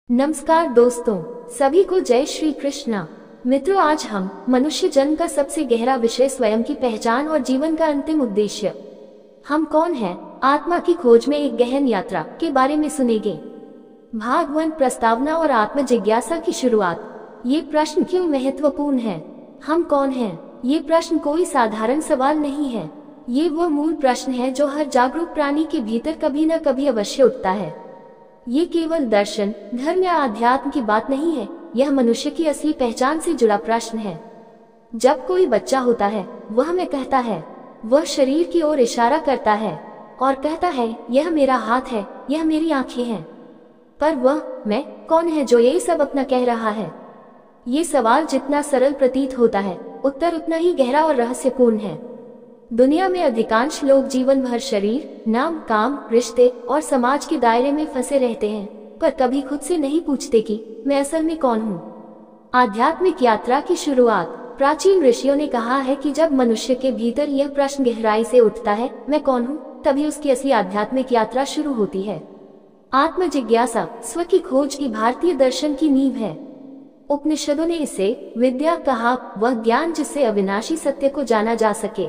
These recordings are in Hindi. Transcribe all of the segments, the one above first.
नमस्कार दोस्तों, सभी को जय श्री कृष्णा। मित्रों, आज हम मनुष्य जन्म का सबसे गहरा विषय स्वयं की पहचान और जीवन का अंतिम उद्देश्य, हम कौन हैं, आत्मा की खोज में एक गहन यात्रा के बारे में सुनेंगे। भाग 1, प्रस्तावना और आत्म जिज्ञासा की शुरुआत। ये प्रश्न क्यों महत्वपूर्ण है? हम कौन हैं? ये प्रश्न कोई साधारण सवाल नहीं है। ये वो मूल प्रश्न है जो हर जागरूक प्राणी के भीतर कभी न कभी अवश्य उठता है। ये केवल दर्शन, धर्म या आध्यात्म की बात नहीं है, यह मनुष्य की असली पहचान से जुड़ा प्रश्न है। जब कोई बच्चा होता है, वह मैं कहता है, वह शरीर की ओर इशारा करता है और कहता है, यह मेरा हाथ है, यह मेरी आंखें हैं। पर वह मैं कौन है जो ये सब अपना कह रहा है? ये सवाल जितना सरल प्रतीत होता है, उत्तर उतना ही गहरा और रहस्यपूर्ण है। दुनिया में अधिकांश लोग जीवन भर शरीर, नाम, काम, रिश्ते और समाज के दायरे में फंसे रहते हैं, पर कभी खुद से नहीं पूछते कि मैं असल में कौन हूँ। आध्यात्मिक यात्रा की शुरुआत। प्राचीन ऋषियों ने कहा है कि जब मनुष्य के भीतर यह प्रश्न गहराई से उठता है, मैं कौन हूँ, तभी उसकी असली आध्यात्मिक यात्रा शुरू होती है। आत्म जिज्ञासा स्व की खोज की भारतीय दर्शन की नींव है। उपनिषदों ने इसे विद्या कहा, वह ज्ञान जिससे अविनाशी सत्य को जाना जा सके।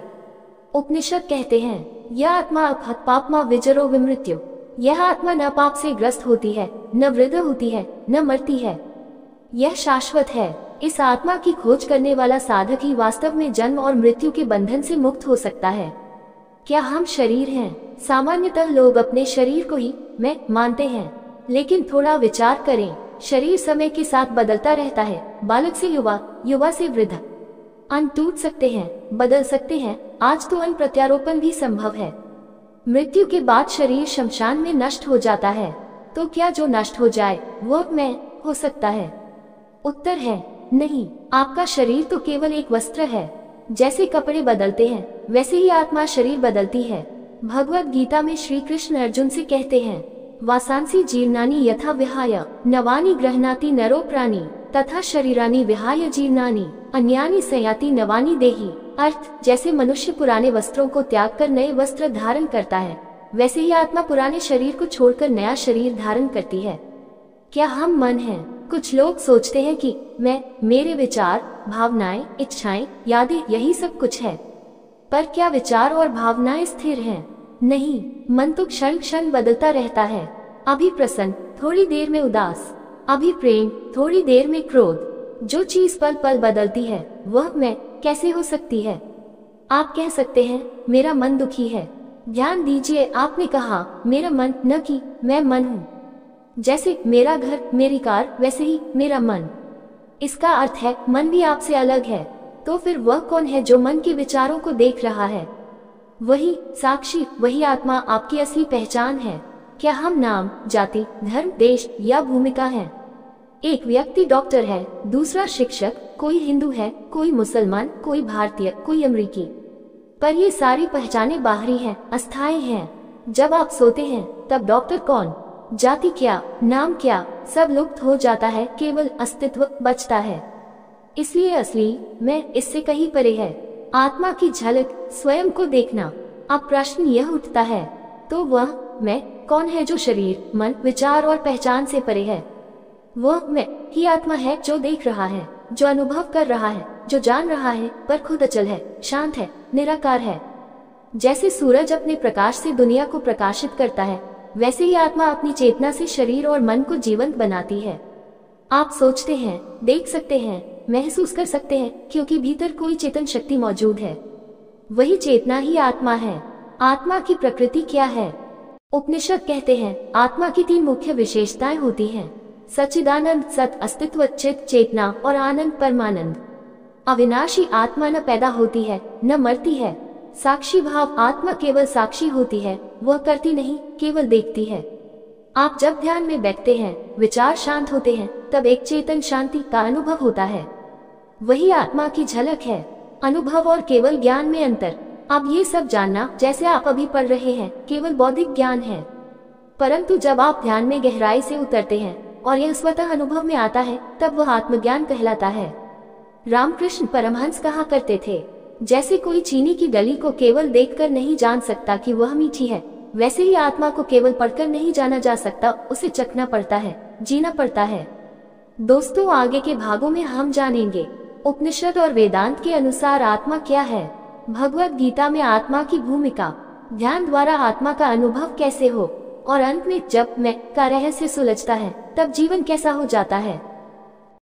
उपनिषद कहते हैं, यह आत्मा अपहत पापमा विजरो विमृत्यु। यह आत्मा न पाप से ग्रस्त होती है, न वृद्ध होती है, न मरती है। यह शाश्वत है। इस आत्मा की खोज करने वाला साधक ही वास्तव में जन्म और मृत्यु के बंधन से मुक्त हो सकता है। क्या हम शरीर हैं? सामान्यतः लोग अपने शरीर को ही मैं मानते हैं, लेकिन थोड़ा विचार करें, शरीर समय के साथ बदलता रहता है। बालक से युवा, युवा से वृद्ध। अंग टूट सकते हैं, बदल सकते हैं, आज तो अंग प्रत्यारोपण भी संभव है। मृत्यु के बाद शरीर शमशान में नष्ट हो जाता है। तो क्या जो नष्ट हो जाए वो मैं हो सकता है? उत्तर है नहीं। आपका शरीर तो केवल एक वस्त्र है। जैसे कपड़े बदलते हैं, वैसे ही आत्मा शरीर बदलती है। भगवद गीता में श्री कृष्ण अर्जुन से कहते हैं, वासांसी जीर्णानि यथा विहाय नवानि गृह्णाति नरो प्राणी तथा शरीरानि विहाय जीर्णानि अन्यानि संयाति नवानि देहि। अर्थ, जैसे मनुष्य पुराने वस्त्रों को त्याग कर नए वस्त्र धारण करता है, वैसे ही आत्मा पुराने शरीर को छोड़कर नया शरीर धारण करती है। क्या हम मन हैं? कुछ लोग सोचते हैं कि मैं, मेरे विचार, भावनाएं, इच्छाएं, यादें, यही सब कुछ है। पर क्या विचार और भावनाएं स्थिर हैं? नहीं, मन तो क्षण क्षण बदलता रहता है। अभी प्रसन्न, थोड़ी देर में उदास, अभी प्रेम, थोड़ी देर में क्रोध। जो चीज पल पल बदलती है, वह मैं कैसे हो सकती है? आप कह सकते हैं, मेरा मन दुखी है। ध्यान दीजिए, आपने कहा मेरा मन, न कि मैं मन हूँ। जैसे मेरा घर, मेरी कार, वैसे ही मेरा मन। इसका अर्थ है मन भी आपसे अलग है। तो फिर वह कौन है जो मन के विचारों को देख रहा है? वही साक्षी, वही आत्मा आपकी असली पहचान है। क्या हम नाम, जाति, धर्म, देश या भूमिका हैं? एक व्यक्ति डॉक्टर है, दूसरा शिक्षक, कोई हिंदू है, कोई मुसलमान, कोई भारतीय, कोई अमेरिकी। पर ये सारी पहचानें बाहरी हैं, अस्थायी हैं। जब आप सोते हैं, तब डॉक्टर कौन, जाति क्या, नाम क्या, सब लुप्त हो जाता है, केवल अस्तित्व बचता है। इसलिए असली मैं इससे कहीं परे है। आत्मा की झलक, स्वयं को देखना। अब प्रश्न यह उठता है, तो वह मैं कौन है जो शरीर, मन, विचार और पहचान से परे है? वह मैं ही आत्मा है जो देख रहा है, जो अनुभव कर रहा है, जो जान रहा है, पर खुद अचल है, शांत है, निराकार है। जैसे सूरज अपने प्रकाश से दुनिया को प्रकाशित करता है, वैसे ही आत्मा अपनी चेतना से शरीर और मन को जीवंत बनाती है। आप सोचते हैं, देख सकते हैं, महसूस कर सकते हैं, क्योंकि भीतर कोई चेतन शक्ति मौजूद है। वही चेतना ही आत्मा है। आत्मा की प्रकृति क्या है? उपनिषद कहते हैं, आत्मा की 3 मुख्य विशेषताएं होती हैं, सच्चिदानंद सत, अस्तित्व, चित, चेतना और आनंद, परमानंद। अविनाशी आत्मा न पैदा होती है, न मरती है। साक्षी भाव, आत्मा केवल साक्षी होती है, वह करती नहीं, केवल देखती है। आप जब ध्यान में बैठते हैं, विचार शांत होते हैं, तब एक चेतन शांति का अनुभव होता है। वही आत्मा की झलक है। अनुभव और केवल ज्ञान में अंतर। अब ये सब जानना, जैसे आप अभी पढ़ रहे हैं, केवल बौद्धिक ज्ञान है। परंतु जब आप ध्यान में गहराई से उतरते हैं और यह स्वतः अनुभव में आता है, तब वह आत्मज्ञान कहलाता है। रामकृष्ण परमहंस कहा करते थे, जैसे कोई चीनी की डली को केवल देखकर नहीं जान सकता कि वह मीठी है, वैसे ही आत्मा को केवल पढ़कर नहीं जाना जा सकता, उसे चखना पड़ता है। जीना पड़ता है। दोस्तों, आगे के भागों में हम जानेंगे उपनिषद और वेदांत के अनुसार आत्मा क्या है, भगवत गीता में आत्मा की भूमिका, ध्यान द्वारा आत्मा का अनुभव कैसे हो, और अंत में जब मैं का रहस्य सुलझता है तब जीवन कैसा हो जाता है।